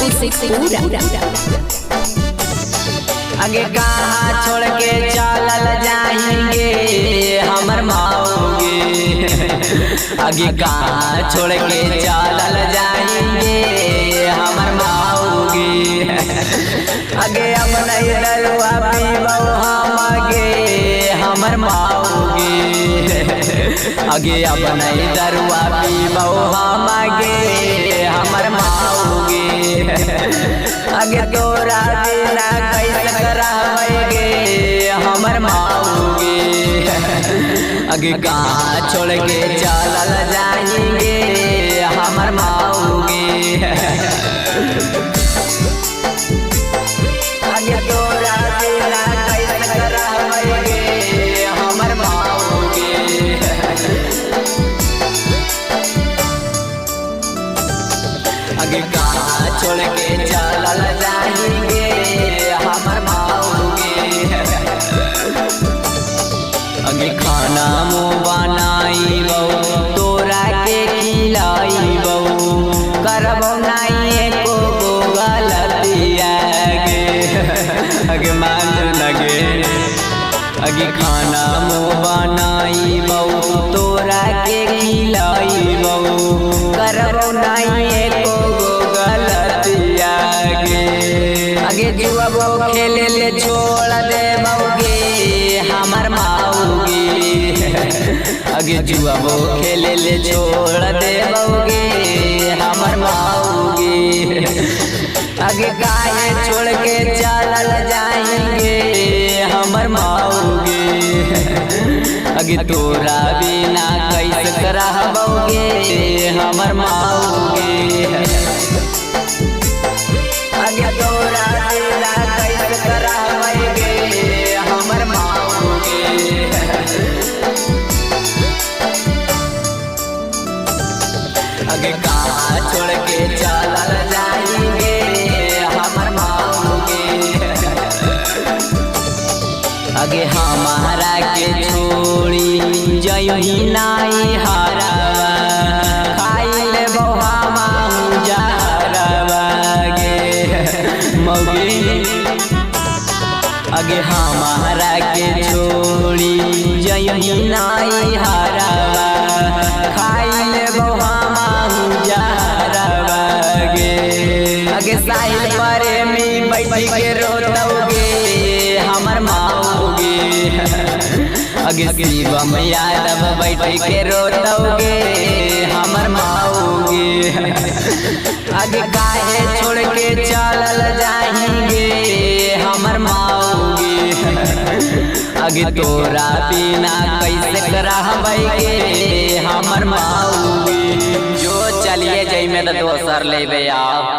Music पूरा। आगे कहाँ छोड़ के चलल जाएंगे हमर माओगे। आगे कहाँ छोड़ के चलल जाएंगे हमर माओगे। आगे अब नहीं दरुआ पीबो हम आगे हमर माओगे। आगे अब नहीं दरुआ पीबो हम आगे हमर माओगे। आगे तोरा बिना कैसे रहबेगे हमर माओगे। आगे कहाँ छोड़ के चलल जाएंगे हमर माओगे। आगे तोरा बिना कैसे रहबेगे हमर माओगे। आगे कहाँ छोड़ के चलल जाएंगे हमर माओगे। आगे खाना मुँह बनाइबो तोरा के खिलाइबो। करबो नहीं एको गलतिया गे। आगे मान लगे। आगे खाना मुँह बनाइबो तोरा के खिलाइबो। करबो नहीं एको गलतिया गे। आगे जुआबो खेले ले छोड़ देबोगे हमर माओगे। आगे जुआबो खेले ले छोड़ देबोगे हमर माओगे। आगे गाय छोड़ के चलल जाएंगे हमर माओगे। आगे तोरा बिना कैसे रहबोगे हमर माओगे। आगे तोरा बिना कैसे रहबोगे हमर माओगे। आगे कहाँ छोड़ के चलल जाएंगे हमर माओगे। आगे हमारा के छोड़ी जयही नाई हरावा। खाई ले बउआ माहू जहरवा गे मौगी। आगे हमारा के छोड़ी जयही नाई हरावा। खाई ले बउआ माहू जहरवा गे। आगे साहिल प्रेमी बैठ के रोतोगे हमर माओगे। आगे शिवम यादव बैठ के रोतोगे हमर माओगे। आगे काहे छोड़ के चलल जाएंगे हमर माओगे। आगे तोरा बिना कैसे रहबेगे हमर माओगे। जो चलिए जई में तो दोसर लेबे आप।